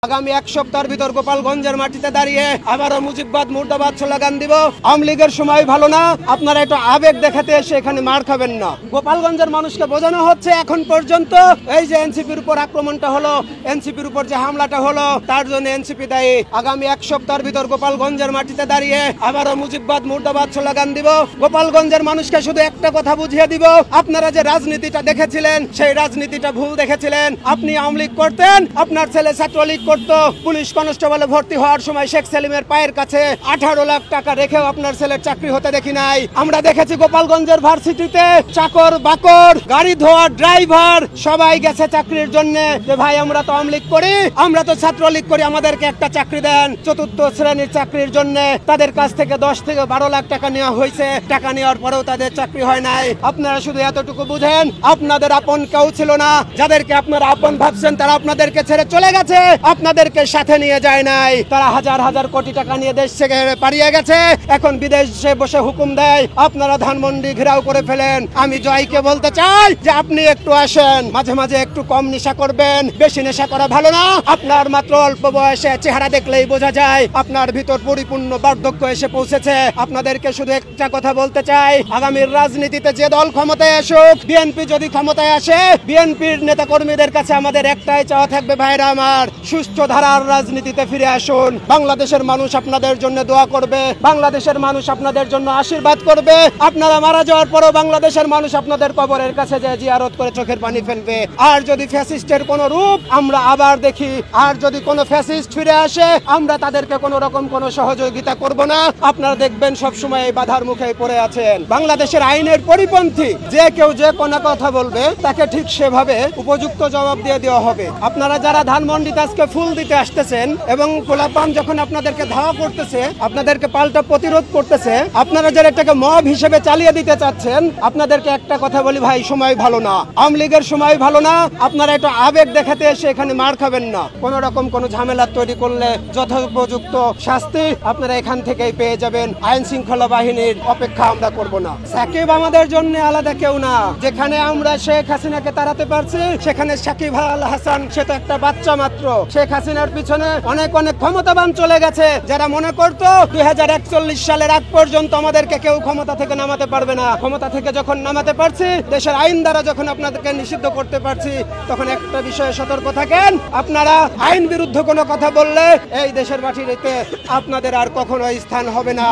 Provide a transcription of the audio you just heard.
আগামী এক সপ্তাহের ভিতর গোপালগঞ্জের মাটিতে দাঁড়িয়ে আবারও মুজিববাদ মুর্দাবাদ স্লোগান দিব। আওয়ামী লীগের সময় ভালো না, আপনারা একটু আবেগ দেখাতে এসে এখানে মার খাবেন না। গোপালগঞ্জের মানুষকে বোঝানো হচ্ছে এখন পর্যন্ত এই যে এনসিপির উপর আক্রমণটা হলো, এনসিপির উপর যে হামলাটা হলো, তার জন্য এনসিপি দায়ী। আগামী এক সপ্তাহের ভিতর গোপালগঞ্জের মাটিতে দাঁড়িয়ে আবারও মুজিববাদ মুর্দাবাদ স্লোগান দিব। গোপালগঞ্জের মানুষকে শুধু একটা কথা বুঝিয়ে দিব, আপনারা যে রাজনীতিটা দেখেছিলেন সেই রাজনীতিটা ভুল দেখেছিলেন। আপনি আওয়ামী লীগ করতেন, আপনার ছেলে ছাত্রলীগ করতো, পুলিশ কনস্টেবলে ভর্তি হওয়ার সময় শেখ সেলিমের পায়ের কাছে 18 লাখ টাকা রেখেও আপনার ছেলের চাকরি হতে দেখি নাই। আমরা দেখেছি গোপালগঞ্জের ভার্সিটিতে চাকর বাকর, গাড়ি ধোয়া ড্রাইভার সবাই গেছে চাকরির জন্য। যে ভাই আমরা তো আওয়ামী লীগ করি, আমরা তো ছাত্রলীগ করি, আমাদেরকে একটা চাকরি দেন। চতুর্থ শ্রেণীর চাকরির জন্য তাদের কাছ থেকে 10 থেকে 12 লাখ টাকা নেওয়া হয়েছে। টাকা নেওয়ার পরেও তাদের চাকরি হয় নাই। আপনারা শুধু এতটুকু বুঝেন, আপনাদের আপন কেউ ছিল না। যাদেরকে আপনারা আপন ভাবছেন তারা আপনাদেরকে ছেড়ে চলে গেছে, আপনাদেরকে সাথে নিয়ে যায় নাই। তারা হাজার হাজার কোটি টাকা নিয়ে দেশ থেকে পালিয়ে গেছে, এখন বিদেশে বসে হুকুম দেয়। আপনারা ধানমন্ডি ঘেরাও করে ফেলেন। আমি জয়কে বলতে চাই যে আপনি একটু আসেন, মাঝে মাঝে একটু কম নেশা করবেন। বেশি নেশা করা ভালো না। আপনার মাত্র অল্প বয়সে চেহারা দেখলেই বোঝা যায় আপনার ভিতর পরিপূর্ণ বার্ধক্য এসে পৌঁছেছে। আপনাদেরকে শুধু একটা কথা বলতে চাই, আগামীর রাজনীতিতে যে দল ক্ষমতায় আসুক, বিএনপি যদি ক্ষমতায় আসে, বিএনপির নেতা কর্মীদের কাছে আমাদের একটাই চাওয়া থাকবে, ভাইরা আমার, সুষ্ঠু ধারার রাজনীতিতে ফিরে আসুন। বাংলাদেশের মানুষ আপনাদের জন্য দোয়া করবে, বাংলাদেশের মানুষ আপনাদের জন্য আশীর্বাদ করবে। আপনারা মারা যাওয়ার পরও বাংলাদেশের মানুষ আপনাদের কবরের কাছে যে জিয়ারত করে চোখের পানি ফেলবে। আর যদি ফ্যাসিস্টের কোন রূপ আমরা আবার দেখি, আর যদি কোনো ফ্যাসিস্ট ফিরে আসে, আমরা তাদেরকে কোনো রকম কোনো সহযোগিতা করব না। আপনারা দেখবেন সবসময় এই বাধার মুখে পড়ে আছেন। বাংলাদেশের আইনের পরিপন্থী যে কেউ যে কোনো কথা বলবে তাকে ঠিক সেভাবে উপযুক্ত জবাব দিয়ে দেওয়া হবে। আপনারা যারা ধানমন্ডিতে আজকে ফুল দিতে আসতেছেন এবং গোলাপান যখন আপনাদেরকে ধাওয়া করতেছে, আপনাদেরকে পাল্টা প্রতিরোধ করতেছে, আপনারা যারা এটাকে মব হিসেবে চালিয়ে দিতে চাচ্ছেন, আপনাদেরকে একটা কথা বলি, ভাই সময় ভালো না, আওয়ামী লীগের সময় ভালো না। আপনারা একটু আবেগ দেখাতে এসে এখানে মার খাবেন না। কোন রকম কোন ঝামেলা তৈরি করলে যথোপযুক্ত শাস্তি আপনারা এখান থেকেই পেয়ে যাবেন। আইন শৃঙ্খলা বাহিনীর অপেক্ষা আমরা করব না। সাকিব আমাদের জন্য আলাদা কেউ না। যেখানে আমরা শেখ হাসিনাকে তাড়াতে পারছি, সেখানে সাকিব আল হাসান সে তো একটা বাচ্চা মাত্র। শেখ হাসিনার পিছনে অনেক অনেক ক্ষমতাবান চলে গেছে, যারা মনে করতো 2041 সালের আগ পর্যন্ত আমাদেরকে কেউ ক্ষমতা থেকে নামাতে পারবে না। ক্ষমতা থেকে যখন নামাতে পারছি, দেশের আইন দ্বারা যখন আপনাদেরকে নিষিদ্ধ করতে পারছি, তখন একটা বিষয়ে সতর্ক থাকেন, আপনারা আইন বিরুদ্ধ কোনো কথা বললে এই দেশের মাটিতে আপনাদের আর কখনো স্থান হবে না।